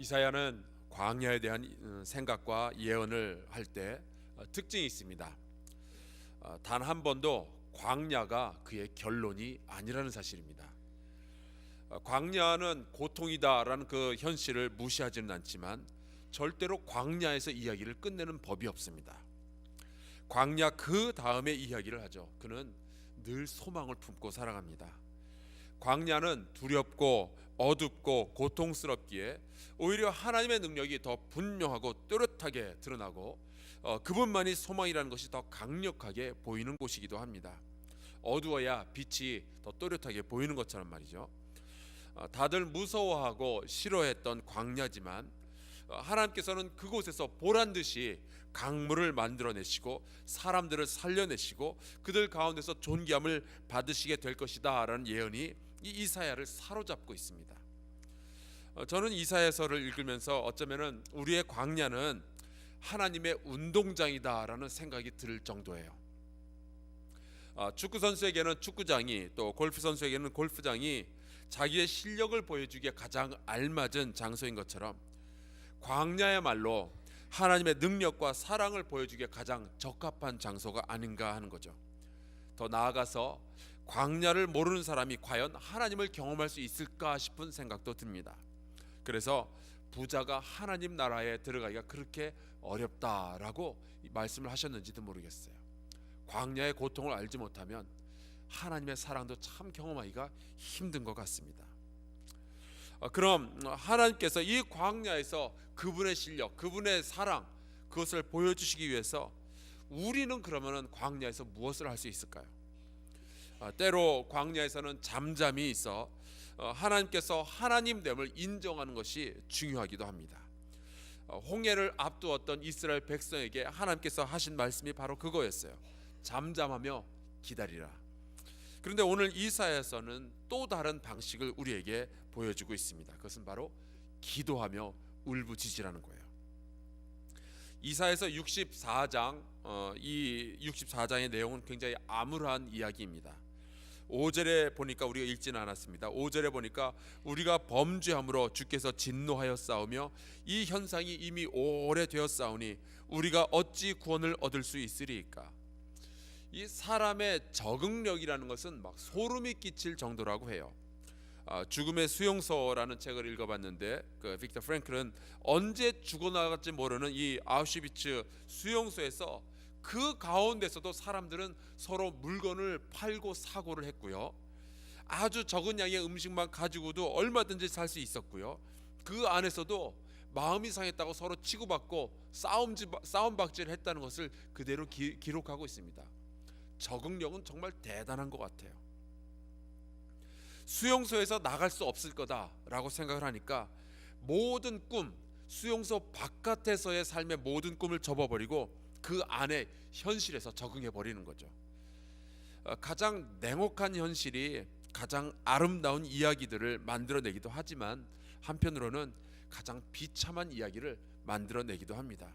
이사야는 광야에 대한 생각과 예언을 할 때 특징이 있습니다. 단 한 번도 광야가 그의 결론이 아니라는 사실입니다. 광야는 고통이다라는 그 현실을 무시하지는 않지만 절대로 광야에서 이야기를 끝내는 법이 없습니다. 광야 그 다음에 이야기를 하죠. 그는 늘 소망을 품고 살아갑니다. 광야는 두렵고 어둡고 고통스럽기에 오히려 하나님의 능력이 더 분명하고 또렷하게 드러나고 그분만이 소망이라는 것이 더 강력하게 보이는 곳이기도 합니다. 어두워야 빛이 더 또렷하게 보이는 것처럼 말이죠. 다들 무서워하고 싫어했던 광야지만 하나님께서는 그곳에서 보란듯이 강물을 만들어내시고 사람들을 살려내시고 그들 가운데서 존귀함을 받으시게 될 것이다 라는 예언이 이 이사야를 사로잡고 있습니다. 저는 이사야서를 읽으면서 어쩌면은 우리의 광야는 하나님의 운동장이다 라는 생각이 들 정도예요. 축구 선수에게는 축구장이, 또 골프 선수에게는 골프장이 자기의 실력을 보여주기에 가장 알맞은 장소인 것처럼 광야야말로 하나님의 능력과 사랑을 보여주기에 가장 적합한 장소가 아닌가 하는 거죠. 더 나아가서 광야를 모르는 사람이 과연 하나님을 경험할 수 있을까 싶은 생각도 듭니다. 그래서 부자가 하나님 나라에 들어가기가 그렇게 어렵다라고 말씀을 하셨는지도 모르겠어요. 광야의 고통을 알지 못하면 하나님의 사랑도 참 경험하기가 힘든 것 같습니다. 그럼 하나님께서 이 광야에서 그분의 실력, 그분의 사랑, 그것을 보여주시기 위해서 우리는 그러면은 광야에서 무엇을 할 수 있을까요? 때로 광야에서는 잠잠히 있어 하나님께서 하나님됨을 인정하는 것이 중요하기도 합니다. 홍해를 앞두었던 이스라엘 백성에게 하나님께서 하신 말씀이 바로 그거였어요. 잠잠하며 기다리라. 그런데 오늘 이사야서는 또 다른 방식을 우리에게 보여주고 있습니다. 그것은 바로 기도하며 울부짖으라는 거예요. 이사야서 64장, 이 64장의 내용은 굉장히 암울한 이야기입니다. 5절에 보니까 우리가 읽지는 않았습니다. 5절에 보니까 우리가 범죄함으로 주께서 진노하여 싸우며 이 현상이 이미 오래되었사오니 우리가 어찌 구원을 얻을 수 있으리이까. 이 사람의 적응력이라는 것은 막 소름이 끼칠 정도라고 해요. 죽음의 수용소라는 책을 읽어봤는데 그 빅터 프랭클은 언제 죽어나갈지 모르는 이 아우슈비츠 수용소에서 그 가운데서도 사람들은 서로 물건을 팔고 사고를 했고요. 아주 적은 양의 음식만 가지고도 얼마든지 살 수 있었고요. 그 안에서도 마음이 상했다고 서로 치고받고 싸움박질을 했다는 것을 그대로 기록하고 있습니다. 적응력은 정말 대단한 것 같아요. 수용소에서 나갈 수 없을 거다라고 생각을 하니까 모든 꿈, 수용소 바깥에서의 삶의 모든 꿈을 접어버리고 그 안에 현실에서 적응해 버리는 거죠. 가장 냉혹한 현실이 가장 아름다운 이야기들을 만들어내기도 하지만 한편으로는 가장 비참한 이야기를 만들어내기도 합니다.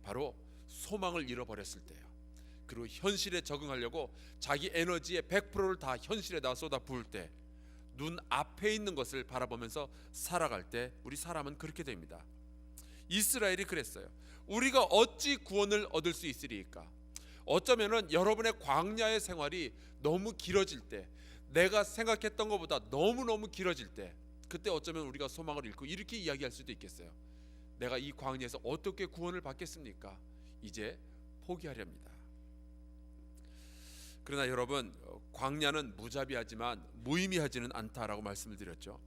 바로 소망을 잃어버렸을 때요. 그리고 현실에 적응하려고 자기 에너지의 100%를 다 현실에다 쏟아부을 때, 눈 앞에 있는 것을 바라보면서 살아갈 때 우리 사람은 그렇게 됩니다. 이스라엘이 그랬어요. 우리가 어찌 구원을 얻을 수 있으리까? 어쩌면은 여러분의 광야의 생활이 너무 길어질 때, 내가 생각했던 것보다 너무너무 길어질 때, 그때 어쩌면 우리가 소망을 잃고 이렇게 이야기할 수도 있겠어요. 내가 이 광야에서 어떻게 구원을 받겠습니까? 이제 포기하렵니다. 그러나 여러분, 광야는 무자비하지만 무의미하지는 않다라고 말씀을 드렸죠.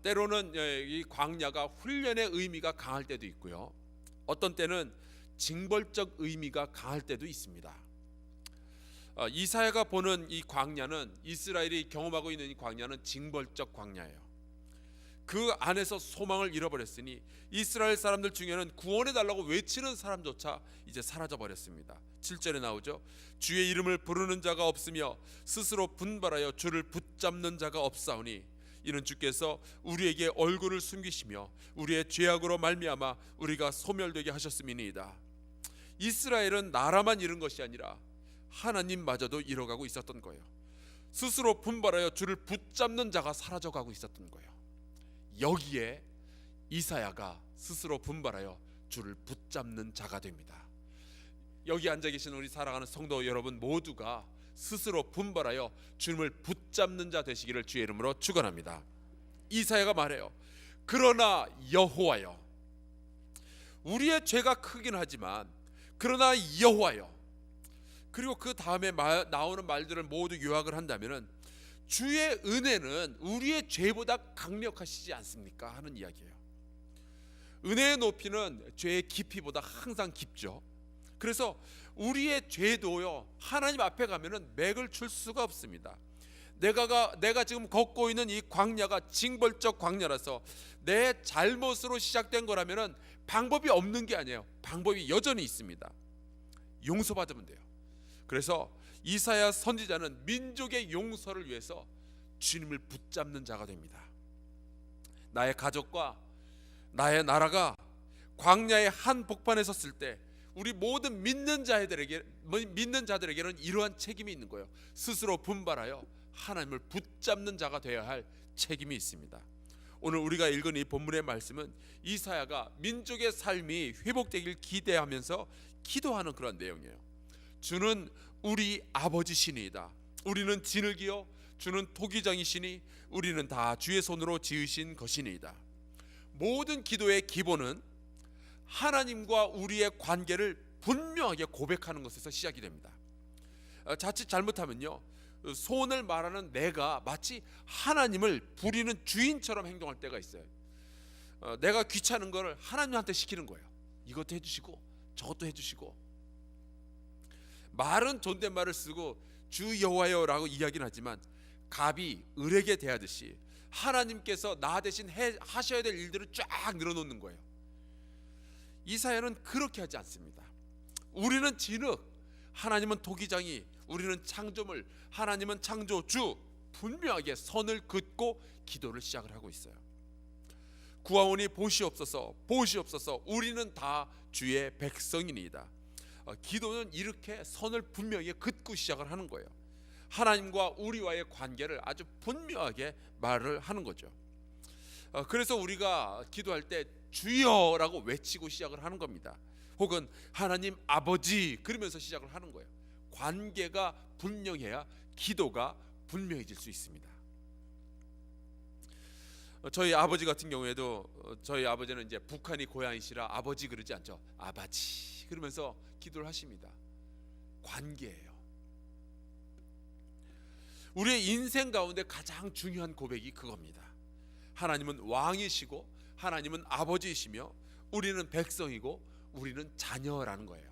때로는 이 광야가 훈련의 의미가 강할 때도 있고요. 어떤 때는 징벌적 의미가 강할 때도 있습니다. 이사야가 보는 이 광야는, 이스라엘이 경험하고 있는 이 광야는 징벌적 광야예요. 그 안에서 소망을 잃어버렸으니 이스라엘 사람들 중에는 구원해달라고 외치는 사람조차 이제 사라져버렸습니다. 7절에 나오죠. 주의 이름을 부르는 자가 없으며 스스로 분발하여 주를 붙잡는 자가 없사오니 이는 주께서 우리에게 얼굴을 숨기시며 우리의 죄악으로 말미암아 우리가 소멸되게 하셨음이니이다. 이스라엘은 나라만 잃은 것이 아니라 하나님마저도 잃어가고 있었던 거예요. 스스로 분발하여 주를 붙잡는 자가 사라져가고 있었던 거예요. 여기에 이사야가 스스로 분발하여 주를 붙잡는 자가 됩니다. 여기 앉아 계신 우리 사랑하는 성도 여러분 모두가 스스로 분발하여 주님을 붙잡는 자 되시기를 주의 이름으로 축원합니다. 이사야가 말해요. 그러나 여호와여, 우리의 죄가 크긴 하지만 그러나 여호와여, 그리고 그 다음에 나오는 말들을 모두 요약을 한다면은 주의 은혜는 우리의 죄보다 강력하시지 않습니까? 하는 이야기예요. 은혜의 높이는 죄의 깊이보다 항상 깊죠. 그래서 우리의 죄도요 하나님 앞에 가면은 맥을 출 수가 없습니다. 내가 지금 걷고 있는 이 광야가 징벌적 광야라서 내 잘못으로 시작된 거라면은 방법이 없는 게 아니에요. 방법이 여전히 있습니다. 용서받으면 돼요. 그래서 이사야 선지자는 민족의 용서를 위해서 주님을 붙잡는 자가 됩니다. 나의 가족과 나의 나라가 광야의 한 복판에 섰을 때 우리 모든 믿는 자들에게는 이러한 책임이 있는 거예요. 스스로 분발하여 하나님을 붙잡는 자가 되어야 할 책임이 있습니다. 오늘 우리가 읽은 이 본문의 말씀은 이사야가 민족의 삶이 회복되길 기대하면서 기도하는 그런 내용이에요. 주는 우리 아버지시니이다. 우리는 진을 기어 주는 토기장이시니 우리는 다 주의 손으로 지으신 것이니이다. 모든 기도의 기본은 하나님과 우리의 관계를 분명하게 고백하는 것에서 시작이 됩니다. 자칫 잘못하면요 소원을 말하는 내가 마치 하나님을 부리는 주인처럼 행동할 때가 있어요. 내가 귀찮은 거를 하나님한테 시키는 거예요. 이것도 해주시고 저것도 해주시고, 말은 존댓말을 쓰고 주 여호와여라고 이야기는 하지만 갑이 을에게 대하듯이 하나님께서 나 대신 하셔야 될 일들을 쫙 늘어놓는 거예요. 이사야는 그렇게 하지 않습니다. 우리는 진흙, 하나님은 토기장이, 우리는 창조물, 하나님은 창조주, 분명하게 선을 긋고 기도를 시작을 하고 있어요. 구하오니 보시옵소서, 보시옵소서, 우리는 다 주의 백성이니이다. 기도는 이렇게 선을 분명히 긋고 시작을 하는 거예요. 하나님과 우리와의 관계를 아주 분명하게 말을 하는 거죠. 그래서 우리가 기도할 때 주여라고 외치고 시작을 하는 겁니다. 혹은 하나님 아버지 그러면서 시작을 하는 거예요. 관계가 분명해야 기도가 분명해질 수 있습니다. 저희 아버지 같은 경우에도 저희 아버지는 이제 북한이 고향이시라 아버지 그러지 않죠. 아바지 그러면서 기도를 하십니다. 관계예요. 우리의 인생 가운데 가장 중요한 고백이 그겁니다. 하나님은 왕이시고 하나님은 아버지이시며 우리는 백성이고 우리는 자녀라는 거예요.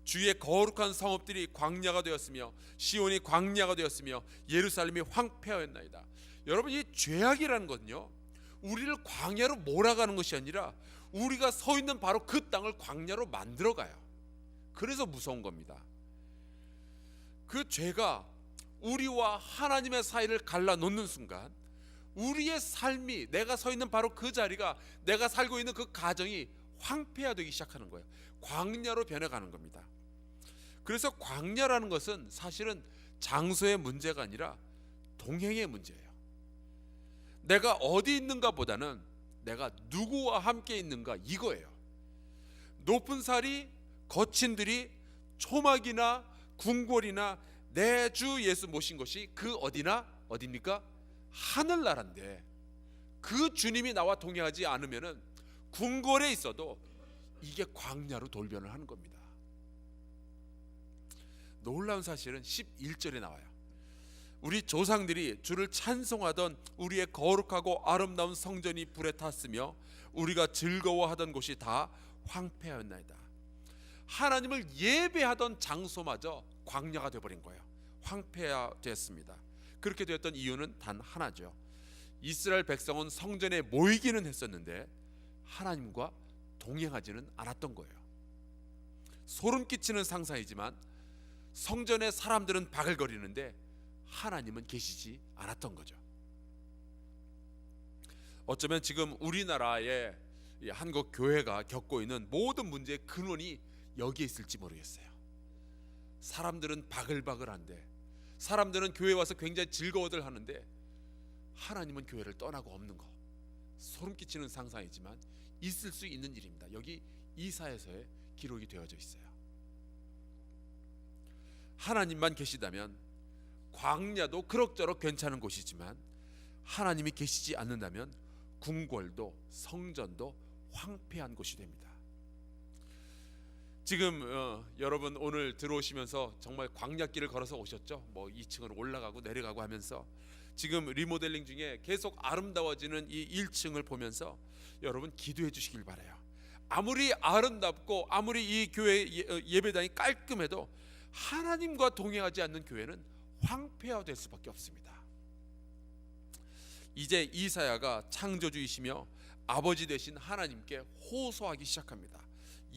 주의 거룩한 성읍들이 광야가 되었으며 시온이 광야가 되었으며 예루살렘이 황폐하였나이다. 여러분, 이 죄악이라는 건요 우리를 광야로 몰아가는 것이 아니라 우리가 서 있는 바로 그 땅을 광야로 만들어가요. 그래서 무서운 겁니다. 그 죄가 우리와 하나님의 사이를 갈라놓는 순간 우리의 삶이, 내가 서 있는 바로 그 자리가, 내가 살고 있는 그 가정이 황폐화되기 시작하는 거예요. 광야로 변해가는 겁니다. 그래서 광야라는 것은 사실은 장소의 문제가 아니라 동행의 문제예요. 내가 어디 있는가 보다는 내가 누구와 함께 있는가, 이거예요. 높은 살이, 거친 들이, 초막이나 궁궐이나 내 주 예수 모신 것이 그 어디입니까? 하늘나라인데 그 주님이 나와 동행하지 않으면은 궁궐에 있어도 이게 광야로 돌변을 하는 겁니다. 놀라운 사실은 11절에 나와요. 우리 조상들이 주를 찬송하던 우리의 거룩하고 아름다운 성전이 불에 탔으며 우리가 즐거워하던 곳이 다 황폐하였나이다. 하나님을 예배하던 장소마저 광야가 되어버린 거예요. 황폐화되었습니다. 그렇게 되었던 이유는 단 하나죠. 이스라엘 백성은 성전에 모이기는 했었는데 하나님과 동행하지는 않았던 거예요. 소름 끼치는 상상이지만 성전에 사람들은 바글거리는데 하나님은 계시지 않았던 거죠. 어쩌면 지금 우리나라의 한국 교회가 겪고 있는 모든 문제의 근원이 여기에 있을지 모르겠어요. 사람들은 바글바글한데, 사람들은 교회 와서 굉장히 즐거워들 하는데 하나님은 교회를 떠나고 없는 거. 소름 끼치는 상상이지만 있을 수 있는 일입니다. 여기 이사야서에 기록이 되어져 있어요. 하나님만 계시다면 광야도 그럭저럭 괜찮은 곳이지만 하나님이 계시지 않는다면 궁궐도 성전도 황폐한 곳이 됩니다. 지금 여러분 오늘 들어오시면서 정말 광야길을 걸어서 오셨죠? 뭐 2층을 올라가고 내려가고 하면서 지금 리모델링 중에 계속 아름다워지는 이 1층을 보면서 여러분 기도해 주시길 바라요. 아무리 아름답고 아무리 이 교회 예배당이 깔끔해도 하나님과 동행하지 않는 교회는 황폐화될 수밖에 없습니다. 이제 이사야가 창조주이시며 아버지 되신 하나님께 호소하기 시작합니다.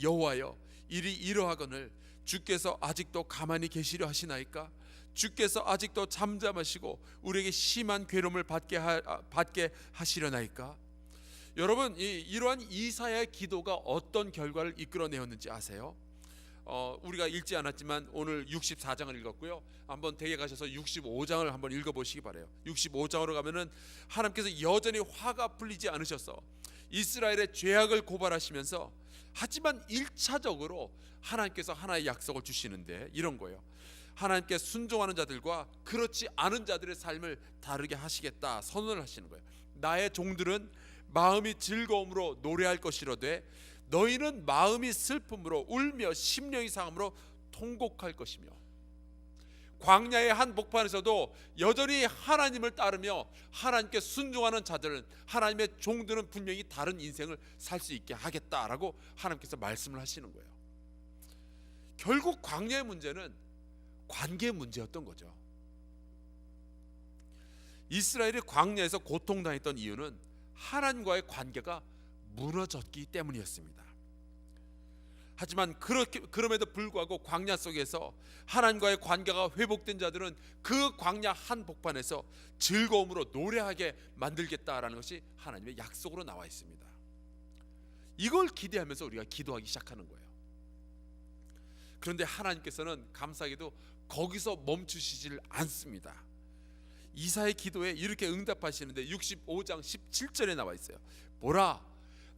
여호와여, 일이 이러하거늘 주께서 아직도 가만히 계시려 하시나이까? 주께서 아직도 잠잠하시고 우리에게 심한 괴로움을 받게 하시려나이까? 여러분, 이러한 이사야의 기도가 어떤 결과를 이끌어내었는지 아세요? 우리가 읽지 않았지만 오늘 64장을 읽었고요. 한번 댁에 가셔서 65장을 한번 읽어보시기 바라요. 65장으로 가면은 하나님께서 여전히 화가 풀리지 않으셔서 이스라엘의 죄악을 고발하시면서, 하지만 1차적으로 하나님께서 하나의 약속을 주시는데 이런 거예요. 하나님께 순종하는 자들과 그렇지 않은 자들의 삶을 다르게 하시겠다 선언을 하시는 거예요. 나의 종들은 마음이 즐거움으로 노래할 것이로되 너희는 마음이 슬픔으로 울며 심령이 상함으로 통곡할 것이며, 광야의 한 복판에서도 여전히 하나님을 따르며 하나님께 순종하는 자들은, 하나님의 종들은 분명히 다른 인생을 살 수 있게 하겠다라고 하나님께서 말씀을 하시는 거예요. 결국 광야의 문제는 관계의 문제였던 거죠. 이스라엘이 광야에서 고통당했던 이유는 하나님과의 관계가 무너졌기 때문이었습니다. 하지만 그럼에도 불구하고 광야 속에서 하나님과의 관계가 회복된 자들은 그 광야 한 복판에서 즐거움으로 노래하게 만들겠다라는 것이 하나님의 약속으로 나와 있습니다. 이걸 기대하면서 우리가 기도하기 시작하는 거예요. 그런데 하나님께서는 감사하게도 거기서 멈추시질 않습니다. 이사의 기도에 이렇게 응답하시는데 65장 17절에 나와 있어요. 보라,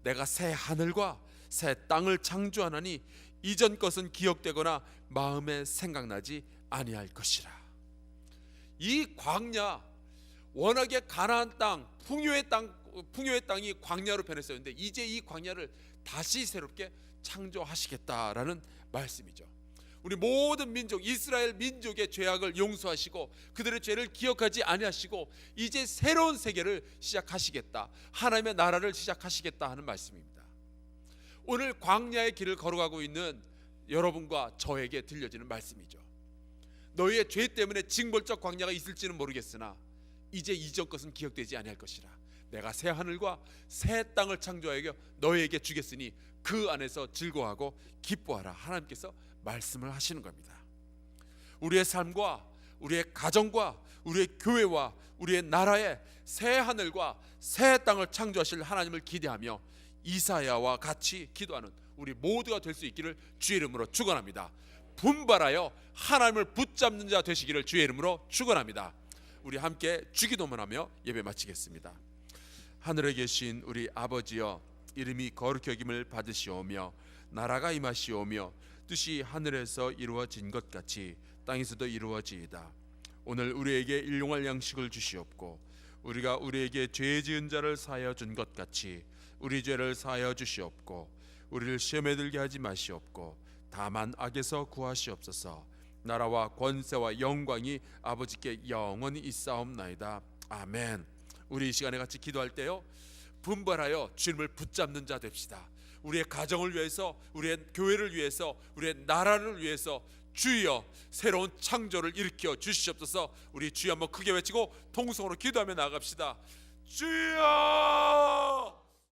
내가 새 하늘과 새 땅을 창조하나니 이전 것은 기억되거나 마음에 생각나지 아니할 것이라. 이 광야, 워낙에 가나안 땅, 풍요의 땅이 광야로 변했었는데 이제 이 광야를 다시 새롭게 창조하시겠다라는 말씀이죠. 우리 모든 민족, 이스라엘 민족의 죄악을 용서하시고 그들의 죄를 기억하지 아니하시고 이제 새로운 세계를 시작하시겠다, 하나님의 나라를 시작하시겠다 하는 말씀입니다. 오늘 광야의 길을 걸어가고 있는 여러분과 저에게 들려지는 말씀이죠. 너희의 죄 때문에 징벌적 광야가 있을지는 모르겠으나 이제 이전 것은 기억되지 아니할 것이라. 내가 새 하늘과 새 땅을 창조하여 너희에게 주겠으니 그 안에서 즐거워하고 기뻐하라. 하나님께서 말씀을 하시는 겁니다. 우리의 삶과 우리의 가정과 우리의 교회와 우리의 나라에 새 하늘과 새 땅을 창조하실 하나님을 기대하며 이사야와 같이 기도하는 우리 모두가 될 수 있기를 주의 이름으로 축원합니다. 분발하여 하나님을 붙잡는 자 되시기를 주의 이름으로 축원합니다. 우리 함께 주기도문 하며 예배 마치겠습니다. 하늘에 계신 우리 아버지여, 이름이 거룩히 여김을 받으시오며 나라가 임하시오며 뜻이 하늘에서 이루어진 것 같이 땅에서도 이루어지이다. 오늘 우리에게 일용할 양식을 주시옵고 우리가 우리에게 죄 지은 자를 사하여 준 것 같이 우리 죄를 사하여 주시옵고 우리를 시험에 들게 하지 마시옵고 다만 악에서 구하시옵소서. 나라와 권세와 영광이 아버지께 영원히 있사옵나이다. 아멘. 우리 이 시간에 같이 기도할 때요, 분발하여 주님을 붙잡는 자 됩시다. 우리의 가정을 위해서, 우리의 교회를 위해서, 우리의 나라를 위해서 주여 새로운 창조를 일으켜 주시옵소서. 우리 주여 한번 크게 외치고 통성으로 기도하며 나아갑시다. 주여!